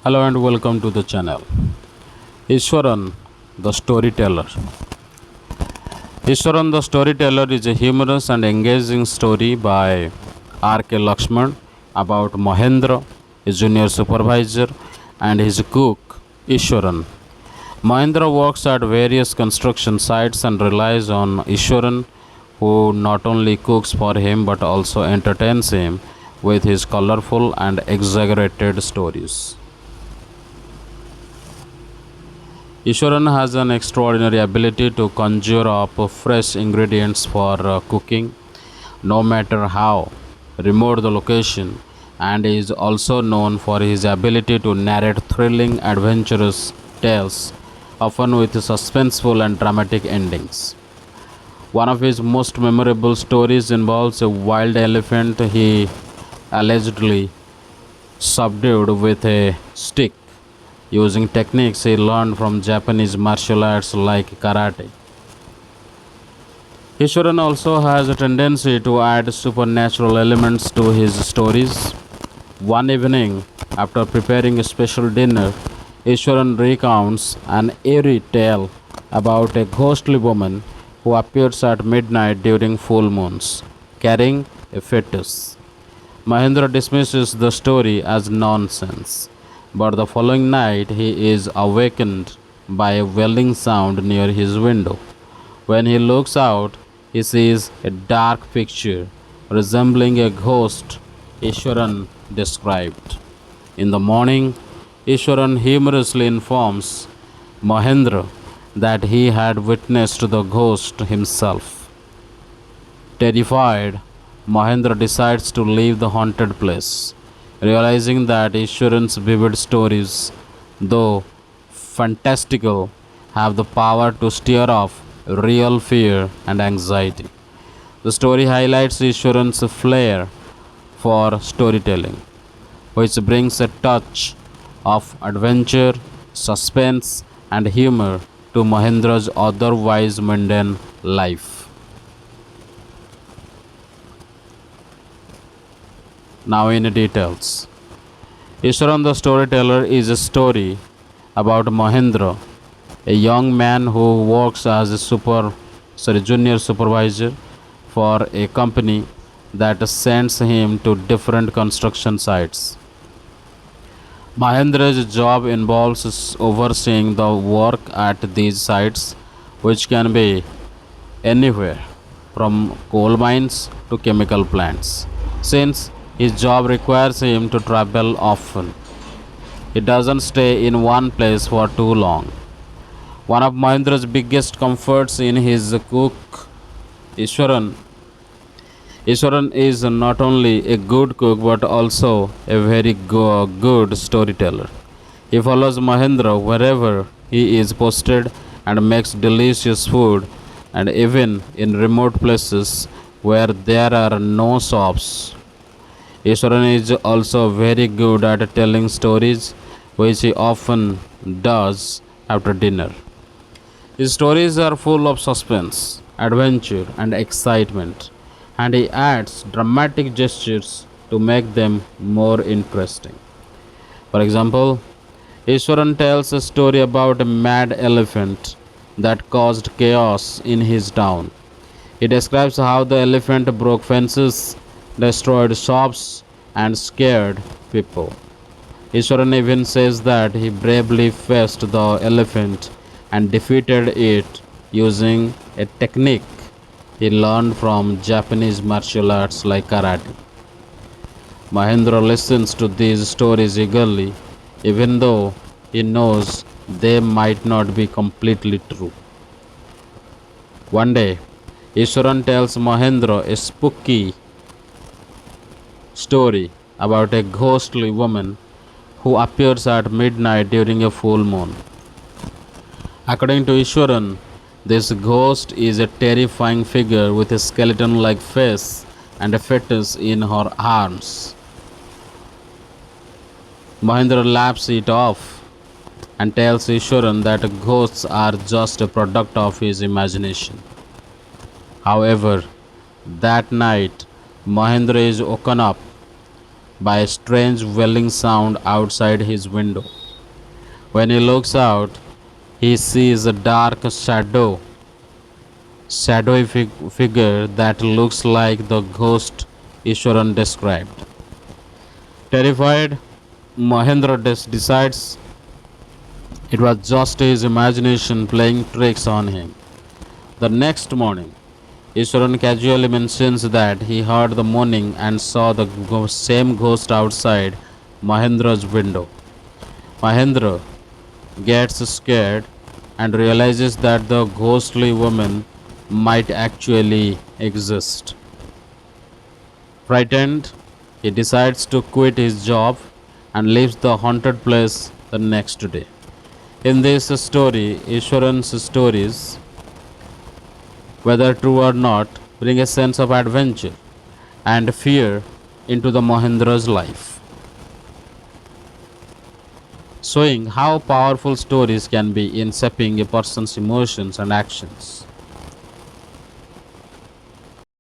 Hello and welcome to the channel. Iswaran, the storyteller. Iswaran, the storyteller is a humorous and engaging story by R.K. Lakshman about Mahendra, his junior supervisor, and his cook, Iswaran. Mahendra works at various construction sites and relies on Iswaran, who not only cooks for him but also entertains him with his colorful and exaggerated stories. Iswaran has an extraordinary ability to conjure up fresh ingredients for cooking, no matter how remote the location, and is also known for his ability to narrate thrilling, adventurous tales, often with suspenseful and dramatic endings. One of his most memorable stories involves a wild elephant he allegedly subdued with a stick using techniques he learned from Japanese martial arts like karate. Iswaran also has a tendency to add supernatural elements to his stories. One evening, after preparing a special dinner, Iswaran recounts an eerie tale about a ghostly woman who appears at midnight during full moons, carrying a fetus. Mahendra dismisses the story as nonsense, but the following night he is awakened by a wailing sound near his window. When he looks out, he sees a dark picture resembling a ghost Ishwaran described. In the morning, Ishwaran humorously informs Mahendra that he had witnessed the ghost himself. Terrified, Mahendra decides to leave the haunted place, realizing that Ishwaran's vivid stories, though fantastical, have the power to steer off real fear and anxiety. The story highlights Ishwaran's flair for storytelling, which brings a touch of adventure, suspense, and humor to Mahendra's otherwise mundane life. Now, in details. Iswaran the Storyteller is a story about Mahendra, a young man who works as a junior supervisor for a company that sends him to different construction sites. Mahendra's job involves overseeing the work at these sites, which can be anywhere from coal mines to chemical plants. Since his job requires him to travel often, he doesn't stay in one place for too long. One of Mahendra's biggest comforts in his cook, Iswaran, Iswaran is not only a good cook but also a very good storyteller. He follows Mahendra wherever he is posted and makes delicious food, and even in remote places where there are no shops. Iswaran is also very good at telling stories, which he often does after dinner. His stories are full of suspense, adventure, and excitement, and he adds dramatic gestures to make them more interesting. For example, Ishwaran tells a story about a mad elephant that caused chaos in his town. He describes how the elephant broke fences, destroyed shops, and scared people. Ishwaran even says that he bravely faced the elephant and defeated it using a technique he learned from Japanese martial arts like karate. Mahendra listens to these stories eagerly, even though he knows they might not be completely true. One day, Ishwaran tells Mahendra a spooky story about a ghostly woman who appears at midnight during a full moon. According to Ishwaran, this ghost is a terrifying figure with a skeleton like face and a fetus in her arms. Mahendra laughs it off and tells Ishwaran that ghosts are just a product of his imagination. However, that night, Mahendra is woken up by a strange welling sound outside his window. When he looks out, he sees a dark shadowy figure that looks like the ghost Iswaran described. Terrified, Mahendra decides it was just his imagination playing tricks on him. The next morning, Iswaran casually mentions that he heard the moaning and saw the same ghost outside Mahendra's window. Mahendra gets scared and realizes that the ghostly woman might actually exist. Frightened, he decides to quit his job and leaves the haunted place the next day. In this story, Ishwaran's stories, whether true or not, bring a sense of adventure and fear into the Mahendra's life, showing how powerful stories can be in shaping a person's emotions and actions.